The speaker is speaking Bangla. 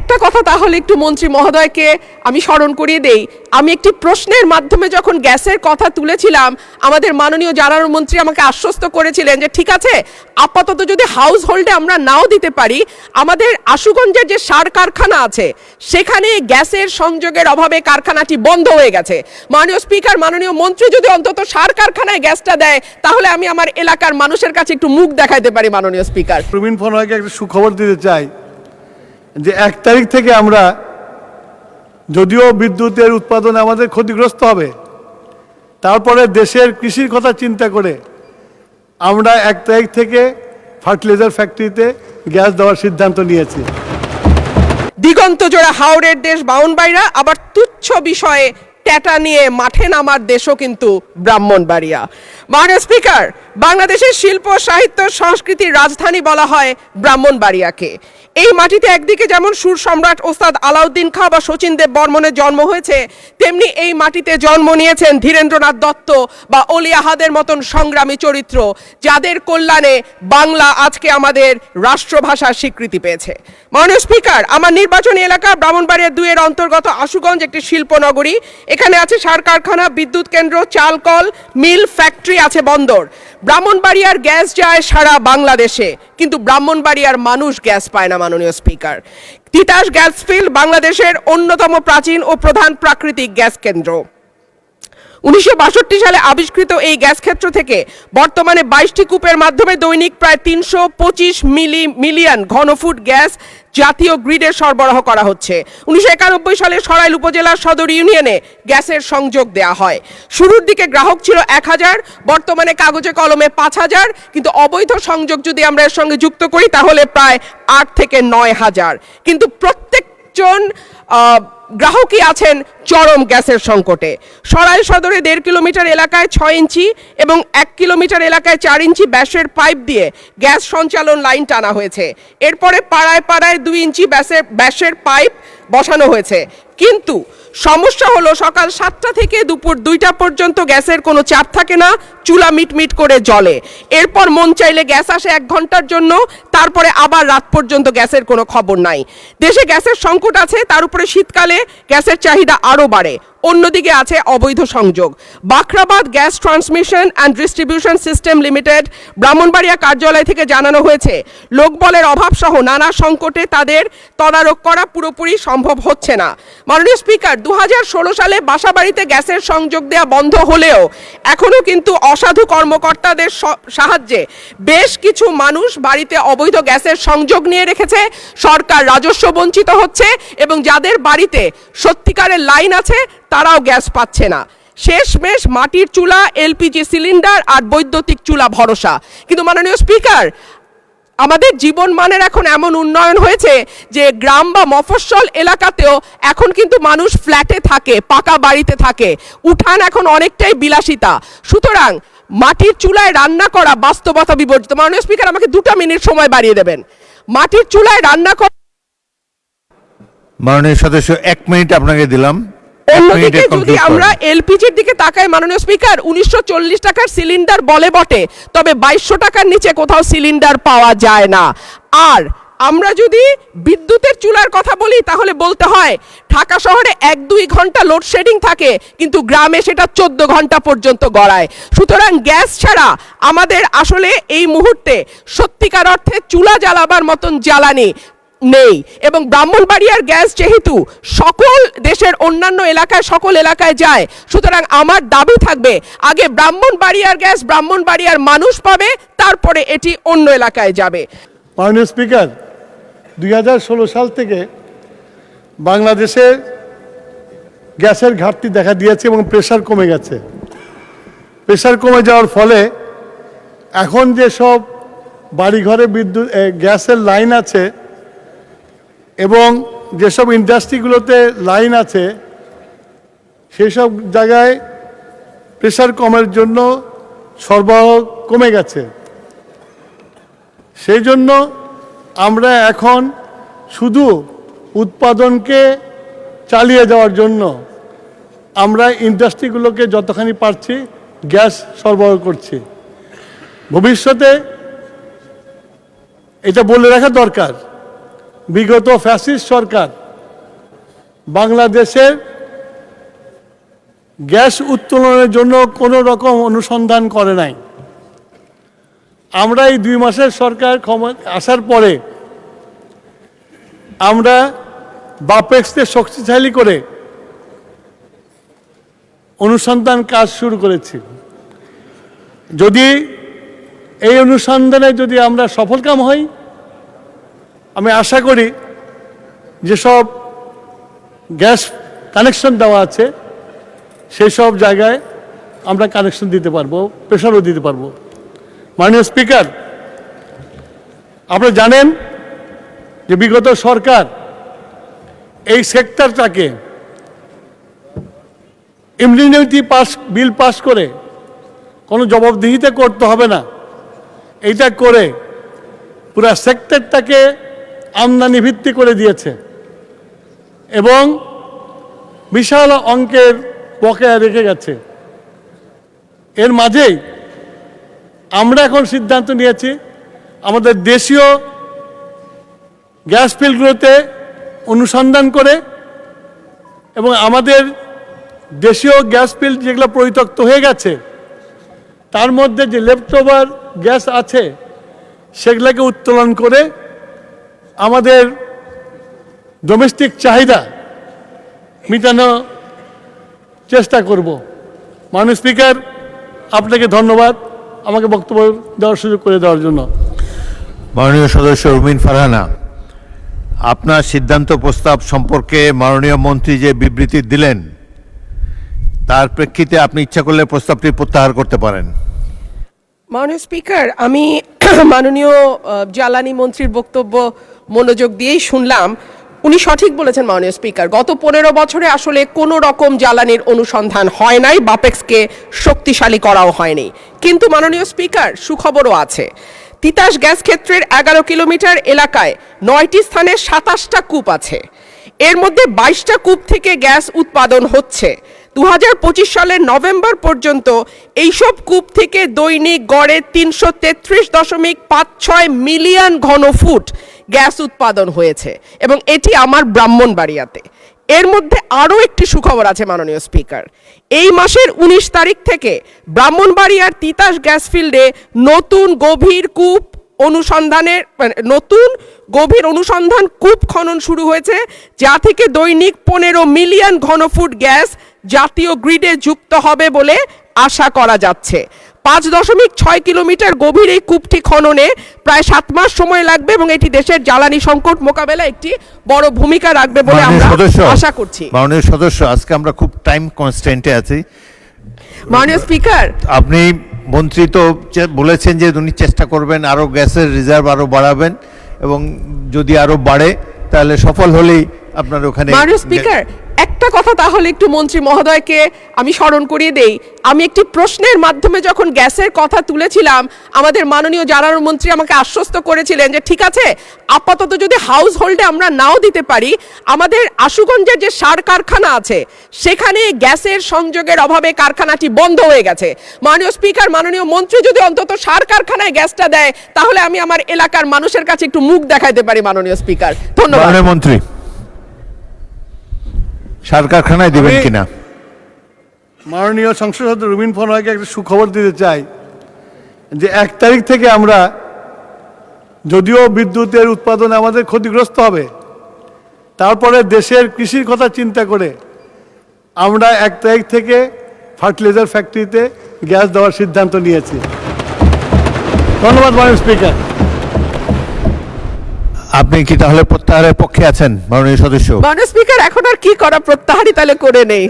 একটা কথা তাহলে একটু মন্ত্রী মহোদয়কে আমি স্মরণ করিয়ে দেই, আমি একটি প্রশ্নের মাধ্যমে যখন গ্যাসের কথা তুলেছিলাম আমাদের মাননীয় জ্বালানি মন্ত্রী আমাকে আশ্বস্ত করেছিলেন যে ঠিক আছে আপাতত যদি হাউস হোল্ডে আমরা নাও দিতে পারি, আমাদের আশুগঞ্জের যে সার কারখানা আছে সেখানে গ্যাসের সংযোগের অভাবে কারখানাটি বন্ধ হয়ে গেছে। মাননীয় স্পিকার, মাননীয় মন্ত্রী যদি অন্তত সার কারখানায় গ্যাসটা দেয় তাহলে আমি আমার এলাকার মানুষের কাছে একটু মুখ দেখাইতে পারি। মাননীয় স্পিকার, প্রবীণ ফোনকে একটা সুখবর দিতে চাই যে 1 তারিখ থেকে আমরা, যদিও বিদ্যুতের উৎপাদন আমাদের ক্ষতিগ্রস্ত হবে, তারপরে দেশের কৃষির কথা চিন্তা করে আমরা 1 তারিখ থেকে ফার্টিলাইজার ফ্যাক্টরিতে গ্যাস দেওয়ার সিদ্ধান্ত নিয়েছি। দিগন্ত জোড়া হাওড়ের দেশ ব্রাহ্মণবাড়িয়া, আবার তুচ্ছ বিষয়ে ট্যাটা নিয়ে মাঠে নামার দেশও কিন্তু ব্রাহ্মণবাড়িয়া। মাননীয় স্পিকার, বাংলাদেশের শিল্প সাহিত্য সংস্কৃতির রাজধানী বলা হয় ব্রাহ্মণবাড়িয়াকে। এই মাটিতে একদিকে যেমন সুর সম্রাট ওস্তাদ আলাউদ্দিন খাঁ বা শচীন দেব বর্মনের জন্ম হয়েছে, তেমনি এই মাটিতে জন্ম নিয়েছেন ধীরেন্দ্রনাথ দত্ত বা অলি আহাদের মতন সংগ্রামী চরিত্র, যাদের কল্যাণে বাংলা আজকে আমাদের রাষ্ট্রভাষার স্বীকৃতি পেয়েছে। মাননীয় স্পিকার, আমার নির্বাচনী এলাকা ব্রাহ্মণবাড়িয়া 2 এর অন্তর্গত আশুগঞ্জ একটি শিল্পনগরী। এখানে আছে সার কারখানা, বিদ্যুৎ কেন্দ্র, চাল কল, মিল, ফ্যাক্টরি, আছে বন্দর। ব্রাহ্মণবাড়িয়ার গ্যাস যায় সারা বাংলাদেশে, কিন্তু ব্রাহ্মণবাড়িয়ার মানুষ গ্যাস পায় না। মাননীয় স্পিকার, তিতাস গ্যাস ফিল্ড বাংলাদেশের অন্যতম প্রাচীন ও প্রধান প্রাকৃতিক গ্যাস কেন্দ্র। 1962 সালে আবিষ্কৃত এই গ্যাস ক্ষেত্র থেকে বর্তমানে 22টি কূপের মাধ্যমে দৈনিক প্রায় 325 মিলিয়ন ঘনফুট গ্যাস জাতীয় গ্রিডে সরবরাহ করা হচ্ছে। 1991 সালে সরাইল উপজেলার সদর ইউনিয়নে গ্যাসের সংযোগ দেয়া হয়। শুরুর দিকে গ্রাহক ছিল 1000, বর্তমানে কাগজে কলমে 5000, কিন্তু অবৈধ সংযোগ যদি আমরা এর সঙ্গে যুক্ত করি তাহলে প্রায় 8 থেকে 9000। কিন্তু প্রত্যেকজন গ্রাহকই আছেন চরম গ্যাসের সংকটে। সরাইল সদরে 1.5 কিলোমিটার এলাকায় 6 ইঞ্চি এবং 1 কিলোমিটার এলাকায় 4 ইঞ্চি ব্যাসের পাইপ দিয়ে গ্যাস সঞ্চালন লাইন টানা হয়েছে। এরপরে পাড়ায় পাড়ায় 2 ইঞ্চি ব্যাসের পাইপ বসানো হয়েছে। কিন্তু সমস্যা হলো সকাল 7টা থেকে দুপুর 2টা পর্যন্ত গ্যাসের কোনো চাপ থাকে না, চুলা মিটমিট করে জ্বলে। এরপর মন চাইলে গ্যাস আসে 1 ঘন্টার জন্য, তারপরে আবার রাত পর্যন্ত গ্যাসের কোনো খবর নাই। দেশে গ্যাসের সংকট আছে, তার উপরে শীতকালে গ্যাসের চাহিদা আরও বাড়ে। অন্যদিকে আছে অবৈধ সংযোগ। Bakhrabad gas transmission and distribution system limited Brahmanbaria কার্যালয় থেকে জানানো হয়েছে লোকবলের অভাব সহ নানা সংকটে তাদের তদারক করা পুরোপুরি সম্ভব হচ্ছে না। মাননীয় স্পিকার, 2016 সালে বাসাবাড়িতে গ্যাসের সংযোগ দেওয়া বন্ধ হলেও এখনও কিন্তু অসাধু কর্মকর্তাদের সাহায্যে বেশ কিছু মানুষ বাড়িতে অবৈধ গ্যাসের সংযোগ নিয়ে রেখেছে। সরকার রাজস্ব বঞ্চিত হচ্ছে এবং যাদের বাড়িতে সত্যিকারের লাইন আছে তারাও গ্যাস পাচ্ছে না। শেষমেশ মাটির চুলা, এলপিজি সিলিন্ডার আর বৈদ্যুতিক চুলা ভরসা। কিন্তু মাননীয় স্পিকার, আমাদের জীবন মানের এখন এমন উন্নয়ন হয়েছে যে গ্রাম বা মফস্বল এলাকাতেও এখন কিন্তু মানুষ ফ্ল্যাটে থাকে, পাকা বাড়িতে থাকে, উঠান এখন অনেকটাই বিলাসিতা। সুতরাং মাটির চুলায় রান্না করা বাস্তবতা বিবর্জিত। মাননীয় স্পিকার, আমাকে 2টা মিনিট সময় বাড়িয়ে দেবেন। মাটির চুলায় রান্না করা, মাননীয় সদস্য 1 মিনিট আপনাকে দিলাম। অন্যদিকে যদি আমরা এলপিজির দিকে তাকাই মাননীয় স্পিকার, 1940 টাকার সিলিন্ডার বলে বটে, তবে 2200 টাকার নিচে কোথাও সিলিন্ডার পাওয়া যায় না। আর আমরা যদি বিদ্যুতের চুলার কথা বলি তাহলে বলতে হয় ঢাকা শহরে 1-2 ঘন্টা লোডশেডিং থাকে, কিন্তু গ্রামে সেটা 14 ঘন্টা পর্যন্ত গড়ায়। সুতরাং গ্যাস ছাড়া আমাদের আসলে এই মুহূর্তে সত্যিকার অর্থে চুলা জ্বালাবার মতন জ্বালানি নেই। এবং ব্রাহ্মণবাড়িয়ার গ্যাস যেহেতু সকল দেশের অন্যান্য এলাকায় সকল এলাকায় যায়, সুতরাং আমার দাবি থাকবে আগে ব্রাহ্মণবাড়িয়ার গ্যাস ব্রাহ্মণবাড়িয়ার মানুষ পাবে, তারপরে এটি অন্য এলাকায় যাবে। মাননীয় স্পিকার, 2016 সাল থেকে বাংলাদেশে গ্যাসের ঘাটতি দেখা দিয়েছে এবং প্রেশার কমে গেছে। প্রেশার কমে যাওয়ার ফলে এখন যেসব বাড়িঘরে বিদ্যুৎ গ্যাসের লাইন আছে এবং যেসব ইন্ডাস্ট্রিগুলোতে লাইন আছে সেই সব জায়গায় প্রেশার কমের জন্য সরবরাহ কমে গেছে। সেই জন্য আমরা এখন শুধু উৎপাদনকে চালিয়ে যাওয়ার জন্য আমরা ইন্ডাস্ট্রিগুলোকে যতখানি পারছি গ্যাস সরবরাহ করছি। ভবিষ্যতে এটা বলে রাখা দরকার বিগত ফ্যাসিস্ট সরকার বাংলাদেশের গ্যাস উত্তোলনের জন্য কোনো রকম অনুসন্ধান করে নাই। আমরা এই 2 মাসের সরকার আসার পরে আমরা বাপেক্সকে শক্তিশালী করে অনুসন্ধান কাজ শুরু করেছি। যদি এই অনুসন্ধানে যদি আমরা সফলকাম হই, আমি আশা করি যেসব গ্যাস কানেকশন দেওয়া আছে সেই সব জায়গায় আমরা কানেকশন দিতে পারবো, প্রেশারও দিতে পারবো। মাননীয় স্পিকার, আপনারা জানেন যে বিগত সরকার এই সেক্টরটাকে ইমিউনিটি বিল পাস করে কোনো জবাবদিহিতা করতে হবে না, এইটা করে পুরা সেক্টরটাকে আমদানি ভিত্তি করে দিয়েছে এবং বিশাল অঙ্কের বকেয়া রেখে গেছে। এর মাঝেই আমরা এখন সিদ্ধান্ত নিয়েছি আমাদের দেশীয় গ্যাস ফিল্ডগুলোতে অনুসন্ধান করে এবং আমাদের দেশীয় গ্যাস ফিল্ড যেগুলো পরিত্যক্ত হয়ে গেছে তার মধ্যে যে লেফটওভার গ্যাস আছে সেগুলোকে উত্তোলন করে আমাদের ডোমেস্টিক চাহিদা মেটানোর চেষ্টা করব। মাননীয় স্পিকার, আপনাকে ধন্যবাদ আমাকে বক্তব্য দেওয়ার সুযোগ করে দেওয়ার জন্য। মাননীয় সদস্য রুমিন ফারহানা, আপনার সিদ্ধান্ত প্রস্তাব সম্পর্কে মাননীয় মন্ত্রী যে বিবৃতি দিলেন তার প্রেক্ষিতে আপনি ইচ্ছা করলে প্রস্তাবটি প্রত্যাহার করতে পারেন। মাননীয় স্পিকার, আমি মাননীয় জ্বালানি মন্ত্রীর বক্তব্য মনোযোগ দিয়েই শুনলাম। উনি সঠিক বলেছেন মাননীয় স্পিকার, গত 15 বছরে আসলে কোনো রকম জ্বালানির অনুসন্ধান হয় নাই, বাপেক্সকে শক্তিশালী করাও হয়নি। কিন্তু মাননীয় স্পিকার, সুখবরও আছে। তিতাস গ্যাস ক্ষেত্রের 11 কিলোমিটার এলাকায় 9টি স্থানে 27টা কূপ আছে। এর মধ্যে 22টা কূপ থেকে গ্যাস উৎপাদন হচ্ছে। 2025 সালের নভেম্বর পর্যন্ত এইসব কূপ থেকে দৈনিক গড়ে 333.56 মিলিয়ন ঘনফুট গ্যাস উৎপাদন হয়েছে এবং এটি আমার ব্রাহ্মণবাড়িয়াতে। এর মধ্যে আরও একটি সুখবর আছে মাননীয় স্পিকার, এই মাসের 19 তারিখ থেকে ব্রাহ্মণবাড়িয়ার তিতাস গ্যাস ফিল্ডে নতুন গভীর অনুসন্ধান কূপ খনন শুরু হয়েছে, যা থেকে দৈনিক 15 মিলিয়ন ঘনফুট গ্যাস জাতীয় গ্রিডে যুক্ত হবে বলে আশা করা যাচ্ছে। 5.6 কিলোমিটার গভীর এই কূপটি খননে প্রায় 7 মাস সময় লাগবে এবং এটি দেশের জ্বালানি সংকট মোকাবেলায় একটি বড় ভূমিকা রাখবে বলে আমরা আশা করছি। মাননীয় সদস্য, আজকে আমরা খুব টাইম কনস্ট্যান্টে আছি। মাননীয় স্পিকার, আপনি মন্ত্রী তো বলেছেন যে উনি চেষ্টা করবেন আরও গ্যাসের রিজার্ভ আরও বাড়াবেন এবং যদি আরও বাড়ে তাহলে সফল হলেই আপনার ওখানে। মাননীয় স্পিকার, একটা কথা তাহলে একটু মন্ত্রী মহোদয়কে আমি স্মরণ করিয়ে দেই। আমি একটি প্রশ্নের মাধ্যমে যখন গ্যাসের কথা তুলেছিলাম, আমাদের মাননীয় জ্বালানি মন্ত্রী আমাকে আশ্বস্ত করেছিলেন যে ঠিক আছে, আপাতত যদি হাউস হোল্ডে আমরা নাও দিতে পারি, আমাদের আশুগঞ্জের যে সার কারখানা আছে সেখানে গ্যাসের সংযোগের অভাবে কারখানাটি বন্ধ হয়ে গেছে। মাননীয় স্পিকার, মাননীয় মন্ত্রী যদি অন্তত সার কারখানায় গ্যাসটা দেয় তাহলে আমি আমার এলাকার মানুষের কাছে একটু মুখ দেখাইতে পারি। মাননীয় স্পিকার, ধন্যবাদ। মাননীয় মন্ত্রী, সার কারখানায় দেবেন কিনা? মাননীয় সংসদ সদস্য রুমিন ফারহানাকে একটা সুখবর দিতে চাই যে 1 তারিখ থেকে আমরা, যদিও বিদ্যুতের উৎপাদনে আমাদের ক্ষতিগ্রস্ত হবে, তারপরে দেশের কৃষির কথা চিন্তা করে আমরা 1 তারিখ থেকে ফার্টিলাইজার ফ্যাক্টরিতে গ্যাস দেওয়ার সিদ্ধান্ত নিয়েছি। ধন্যবাদ মাননীয় স্পিকার। আপনি কি তাহলে প্রত্যাহারের পক্ষে আছেন মাননীয় সদস্য? মাননীয় স্পিকার, এখন আর কি করা, প্রত্যাহারই তাহলে করে নেই।